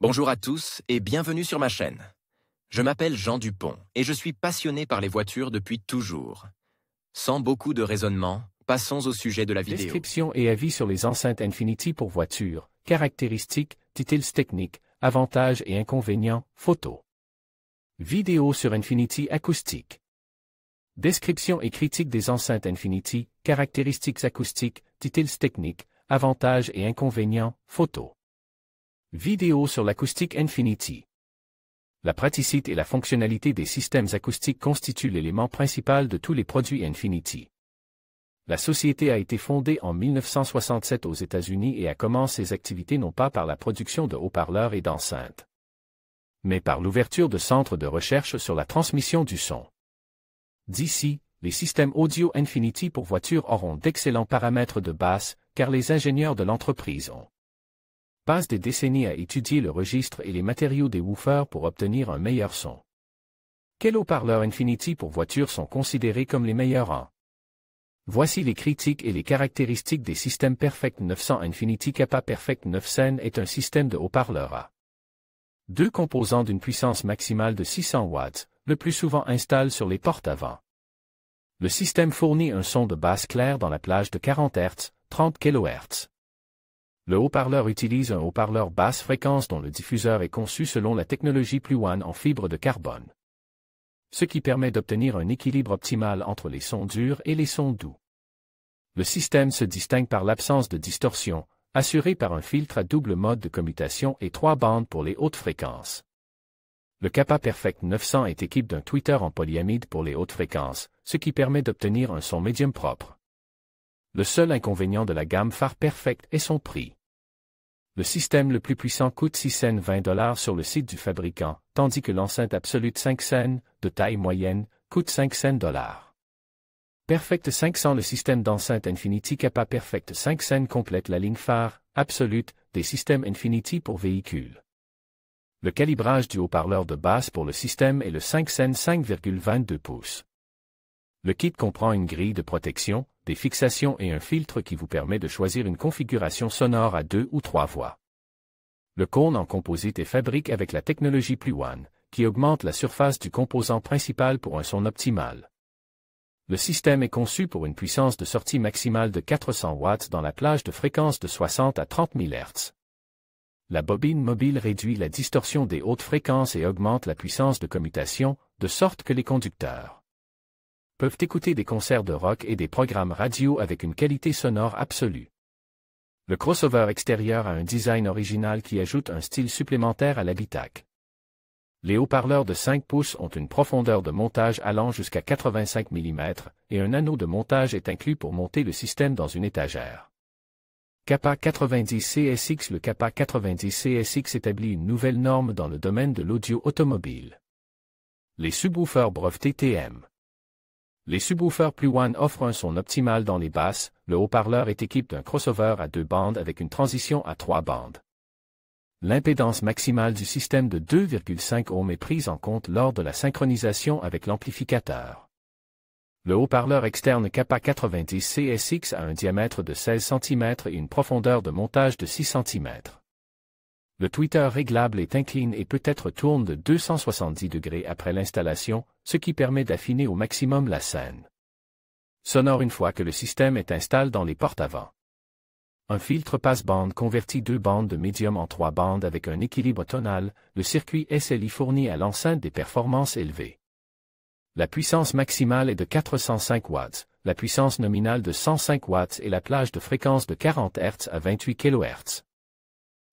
Bonjour à tous et bienvenue sur ma chaîne. Je m'appelle Jean Dupont et je suis passionné par les voitures depuis toujours. Sans beaucoup de raisonnement, passons au sujet de la vidéo. Description et avis sur les enceintes Infinity pour voitures, caractéristiques, details techniques, avantages et inconvénients, photos. Vidéo sur Infinity acoustique. Description et critique des enceintes Infinity, caractéristiques acoustiques, details techniques, avantages et inconvénients, photos. Vidéo sur l'acoustique Infinity. La praticité et la fonctionnalité des systèmes acoustiques constituent l'élément principal de tous les produits Infinity. La société a été fondée en 1967 aux États-Unis et a commencé ses activités non pas par la production de haut-parleurs et d'enceintes, mais par l'ouverture de centres de recherche sur la transmission du son. D'ici, les systèmes audio Infinity pour voitures auront d'excellents paramètres de basse, car les ingénieurs de l'entreprise ont passé des décennies à étudier le registre et les matériaux des woofers pour obtenir un meilleur son. Quels haut-parleurs Infinity pour voitures sont considérés comme les meilleurs en? Voici les critiques et les caractéristiques des systèmes Perfect 900. Infinity Kappa Perfect 900 est un système de haut-parleurs à deux composants d'une puissance maximale de 600 watts, le plus souvent installé sur les portes avant. Le système fournit un son de basse clair dans la plage de 40 Hz, 30 kHz. Le haut-parleur utilise un haut-parleur basse fréquence dont le diffuseur est conçu selon la technologie Pluone en fibre de carbone, ce qui permet d'obtenir un équilibre optimal entre les sons durs et les sons doux. Le système se distingue par l'absence de distorsion, assuré par un filtre à double mode de commutation et 3 bandes pour les hautes fréquences. Le Kappa Perfect 900 est équipé d'un tweeter en polyamide pour les hautes fréquences, ce qui permet d'obtenir un son médium propre. Le seul inconvénient de la gamme phare Perfect est son prix. Le système le plus puissant coûte 6 cents $20 sur le site du fabricant, tandis que l'enceinte Absolute 5 cents, de taille moyenne, coûte 5 cents $. Perfect 500. Le système d'enceinte Infinity Kappa Perfect 500 complète la ligne phare, Absolute, des systèmes Infinity pour véhicules. Le calibrage du haut-parleur de basse pour le système est le 5 cents 5,22 pouces. Le kit comprend une grille de protection, des fixations et un filtre qui vous permet de choisir une configuration sonore à 2 ou 3 voix. Le cône en composite est fabriqué avec la technologie Pluone, qui augmente la surface du composant principal pour un son optimal. Le système est conçu pour une puissance de sortie maximale de 400 watts dans la plage de fréquence de 60 à 30 000 Hz. La bobine mobile réduit la distorsion des hautes fréquences et augmente la puissance de commutation, de sorte que les conducteurs peuvent écouter des concerts de rock et des programmes radio avec une qualité sonore absolue. Le crossover extérieur a un design original qui ajoute un style supplémentaire à l'habitacle. Les haut-parleurs de 5 pouces ont une profondeur de montage allant jusqu'à 85 mm, et un anneau de montage est inclus pour monter le système dans une étagère. Kappa 90 CSX. Le Kappa 90 CSX établit une nouvelle norme dans le domaine de l'audio automobile. Les subwoofers brevetés TM. Les subwoofers Pluone offrent un son optimal dans les basses. Le haut-parleur est équipé d'un crossover à 2 bandes avec une transition à 3 bandes. L'impédance maximale du système de 2,5 ohms est prise en compte lors de la synchronisation avec l'amplificateur. Le haut-parleur externe Kappa 90 CSX a un diamètre de 16 cm et une profondeur de montage de 6 cm. Le tweeter réglable est incline et peut être tourne de 270 degrés après l'installation, ce qui permet d'affiner au maximum la scène sonore une fois que le système est installé dans les portes avant. Un filtre passe-bande convertit 2 bandes de médium en 3 bandes avec un équilibre tonal. Le circuit SLI fournit à l'enceinte des performances élevées. La puissance maximale est de 405 watts, la puissance nominale de 105 watts et la plage de fréquence de 40 Hz à 28 kHz.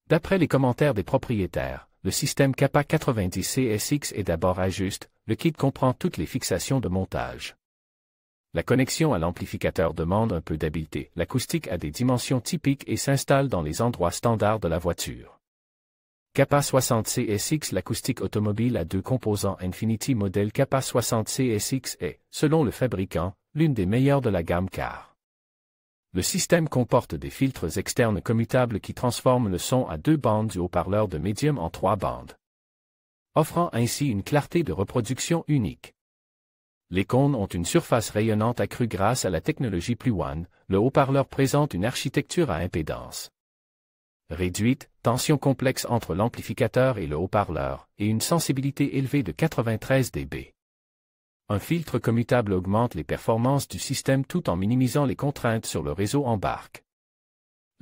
D'après les commentaires des propriétaires, le système Kappa 90 CSX est d'abord ajuste. Le kit comprend toutes les fixations de montage. La connexion à l'amplificateur demande un peu d'habileté. L'acoustique a des dimensions typiques et s'installe dans les endroits standards de la voiture. Kappa 60 CSX. L'acoustique automobile a 2 composants Infinity. Modèle Kappa 60 CSX est, selon le fabricant, l'une des meilleures de la gamme car le système comporte des filtres externes commutables qui transforment le son à 2 bandes du haut-parleur de médium en 3 bandes, offrant ainsi une clarté de reproduction unique. Les cônes ont une surface rayonnante accrue grâce à la technologie Pluone. Le haut-parleur présente une architecture à impédance réduite, tension complexe entre l'amplificateur et le haut-parleur, et une sensibilité élevée de 93 dB. Un filtre commutable augmente les performances du système tout en minimisant les contraintes sur le réseau embarque.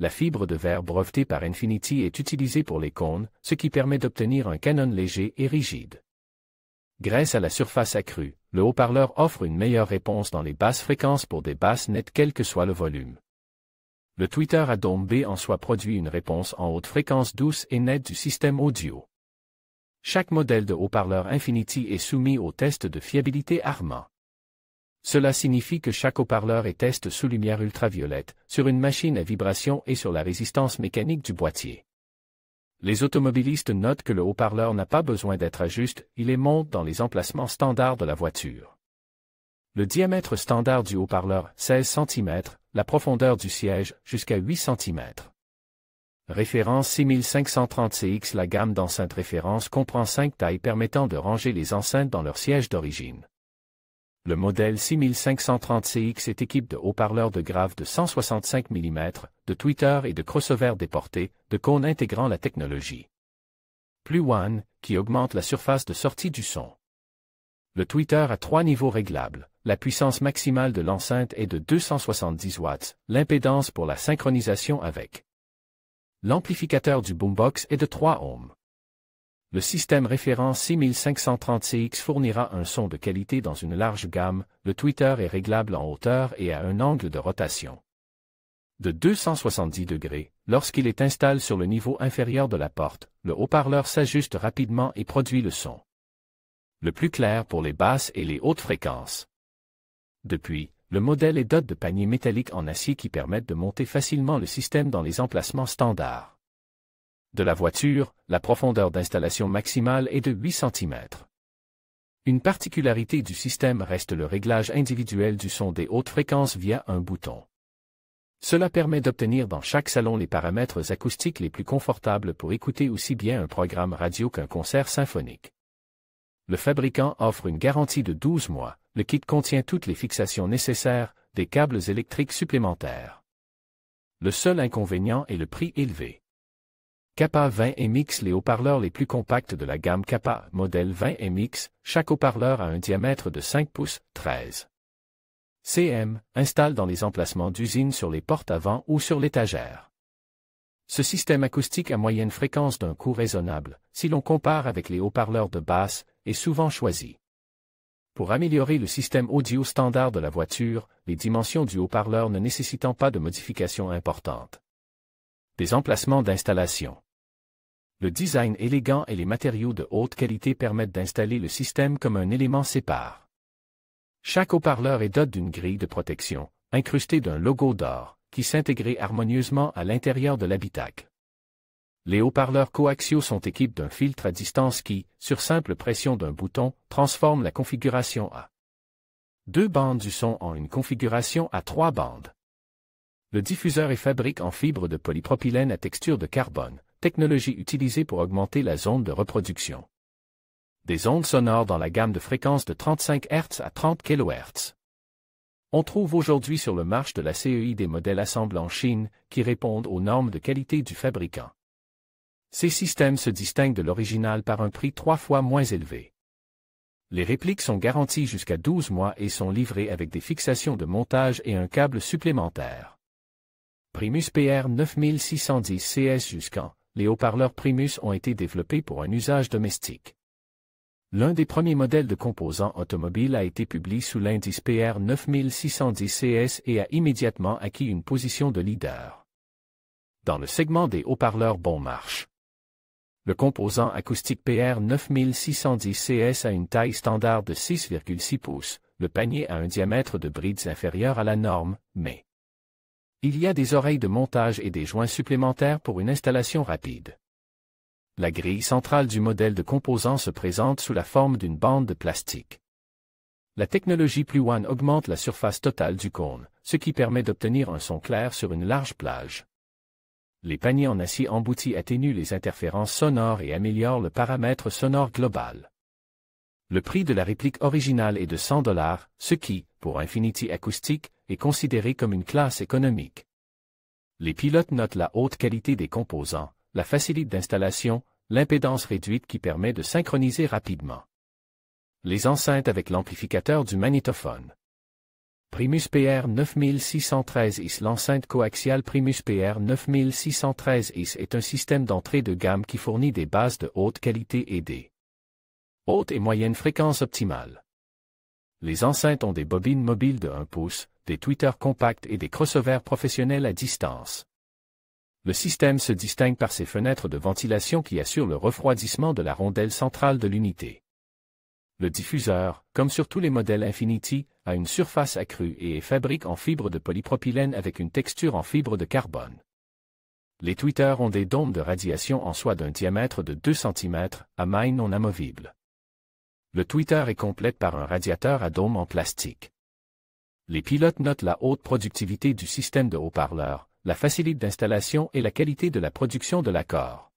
La fibre de verre brevetée par Infinity est utilisée pour les cônes, ce qui permet d'obtenir un canon léger et rigide. Grâce à la surface accrue, le haut-parleur offre une meilleure réponse dans les basses fréquences pour des basses nettes quel que soit le volume. Le tweeter à dôme B en soi produit une réponse en haute fréquence douce et nette du système audio. Chaque modèle de haut-parleur Infinity est soumis au test de fiabilité Harman. Cela signifie que chaque haut-parleur est testé sous lumière ultraviolette, sur une machine à vibration et sur la résistance mécanique du boîtier. Les automobilistes notent que le haut-parleur n'a pas besoin d'être ajusté, il est monté dans les emplacements standards de la voiture. Le diamètre standard du haut-parleur, 16 cm, la profondeur du siège, jusqu'à 8 cm. Référence 6530CX. La gamme d'enceintes référence comprend 5 tailles permettant de ranger les enceintes dans leur siège d'origine. Le modèle 6530CX est équipé de haut-parleurs de grave de 165 mm, de tweeters et de crossovers déportés, de cônes intégrant la technologie Pluone, qui augmente la surface de sortie du son. Le tweeter a 3 niveaux réglables. La puissance maximale de l'enceinte est de 270 watts, l'impédance pour la synchronisation avec l'amplificateur du boombox est de 3 ohms. Le système référence 6530CX fournira un son de qualité dans une large gamme, le tweeter est réglable en hauteur et à un angle de rotation de 270 degrés. Lorsqu'il est installé sur le niveau inférieur de la porte, le haut-parleur s'ajuste rapidement et produit le son le plus clair pour les basses et les hautes fréquences. Depuis, le modèle est doté de paniers métalliques en acier qui permettent de monter facilement le système dans les emplacements standards de la voiture. La profondeur d'installation maximale est de 8 cm. Une particularité du système reste le réglage individuel du son des hautes fréquences via un bouton. Cela permet d'obtenir dans chaque salon les paramètres acoustiques les plus confortables pour écouter aussi bien un programme radio qu'un concert symphonique. Le fabricant offre une garantie de 12 mois. Le kit contient toutes les fixations nécessaires, des câbles électriques supplémentaires. Le seul inconvénient est le prix élevé. Kappa 20MX. Les haut-parleurs les plus compacts de la gamme Kappa, modèle 20MX, chaque haut-parleur a un diamètre de 5 pouces, 13 cm, installe dans les emplacements d'usine sur les portes avant ou sur l'étagère. Ce système acoustique à moyenne fréquence d'un coût raisonnable, si l'on compare avec les haut-parleurs de basse, est souvent choisi. Pour améliorer le système audio standard de la voiture, les dimensions du haut-parleur ne nécessitant pas de modifications importantes. Des emplacements d'installation. Le design élégant et les matériaux de haute qualité permettent d'installer le système comme un élément sépare. Chaque haut-parleur est doté d'une grille de protection, incrustée d'un logo d'or, qui s'intègre harmonieusement à l'intérieur de l'habitacle. Les haut-parleurs coaxiaux sont équipés d'un filtre à distance qui, sur simple pression d'un bouton, transforme la configuration à 2 bandes du son en une configuration à 3 bandes. Le diffuseur est fabriqué en fibre de polypropylène à texture de carbone, technologie utilisée pour augmenter la zone de reproduction des ondes sonores dans la gamme de fréquences de 35 Hz à 30 kHz. On trouve aujourd'hui sur le marché de la CEI des modèles assemblés en Chine qui répondent aux normes de qualité du fabricant. Ces systèmes se distinguent de l'original par un prix 3 fois moins élevé. Les répliques sont garanties jusqu'à 12 mois et sont livrées avec des fixations de montage et un câble supplémentaire. Primus PR 9610 CS. Jusqu'en, les haut-parleurs Primus ont été développés pour un usage domestique. L'un des premiers modèles de composants automobiles a été publié sous l'indice PR 9610 CS et a immédiatement acquis une position de leader dans le segment des haut-parleurs bon marche. Le composant acoustique PR 9610 CS a une taille standard de 6,6 pouces, le panier a un diamètre de brides inférieur à la norme, mais il y a des oreilles de montage et des joints supplémentaires pour une installation rapide. La grille centrale du modèle de composants se présente sous la forme d'une bande de plastique. La technologie Pluone augmente la surface totale du cône, ce qui permet d'obtenir un son clair sur une large plage. Les paniers en acier embouti atténuent les interférences sonores et améliorent le paramètre sonore global. Le prix de la réplique originale est de $100, ce qui, pour Infinity Acoustic, est considéré comme une classe économique. Les pilotes notent la haute qualité des composants, la facilité d'installation, l'impédance réduite qui permet de synchroniser rapidement. Les enceintes avec l'amplificateur du magnétophone. Primus PR 9613 IS. L'enceinte coaxiale Primus PR 9613 IS est un système d'entrée de gamme qui fournit des basses de haute qualité et des hautes et moyennes fréquences optimales. Les enceintes ont des bobines mobiles de 1 pouce, des tweeters compacts et des crossovers professionnels à distance. Le système se distingue par ses fenêtres de ventilation qui assurent le refroidissement de la rondelle centrale de l'unité. Le diffuseur, comme sur tous les modèles Infinity, a une surface accrue et est fabriqué en fibre de polypropylène avec une texture en fibre de carbone. Les tweeters ont des dômes de radiation en soie d'un diamètre de 2 cm, à mailles non amovibles. Le tweeter est complète par un radiateur à dôme en plastique. Les pilotes notent la haute productivité du système de haut-parleurs, la facilité d'installation et la qualité de la production de l'accord.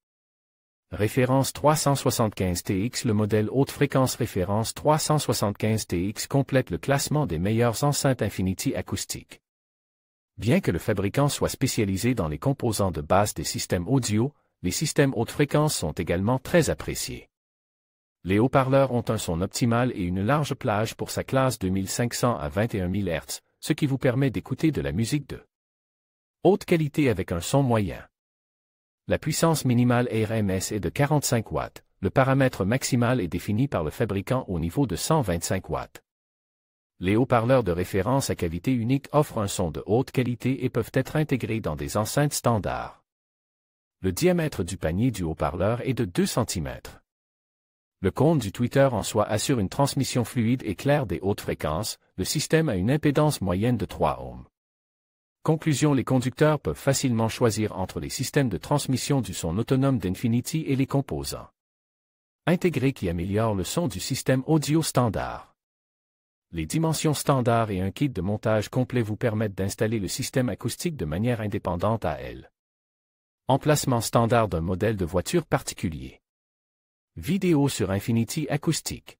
Référence 375TX. Le modèle haute fréquence référence 375TX complète le classement des meilleures enceintes Infinity acoustiques. Bien que le fabricant soit spécialisé dans les composants de base des systèmes audio, les systèmes haute fréquence sont également très appréciés. Les haut-parleurs ont un son optimal et une large plage pour sa classe 2500 à 21 000 Hz, ce qui vous permet d'écouter de la musique de haute qualité avec un son moyen. La puissance minimale RMS est de 45 watts, le paramètre maximal est défini par le fabricant au niveau de 125 watts. Les haut-parleurs de référence à cavité unique offrent un son de haute qualité et peuvent être intégrés dans des enceintes standards. Le diamètre du panier du haut-parleur est de 2 cm. Le cône du tweeter en soie assure une transmission fluide et claire des hautes fréquences. Le système a une impédance moyenne de 3 ohms. Conclusion: les conducteurs peuvent facilement choisir entre les systèmes de transmission du son autonome d'Infinity et les composants intégrés qui améliorent le son du système audio standard. Les dimensions standards et un kit de montage complet vous permettent d'installer le système acoustique de manière indépendante à elle. Emplacement standard d'un modèle de voiture particulier. Vidéo sur Infinity acoustique.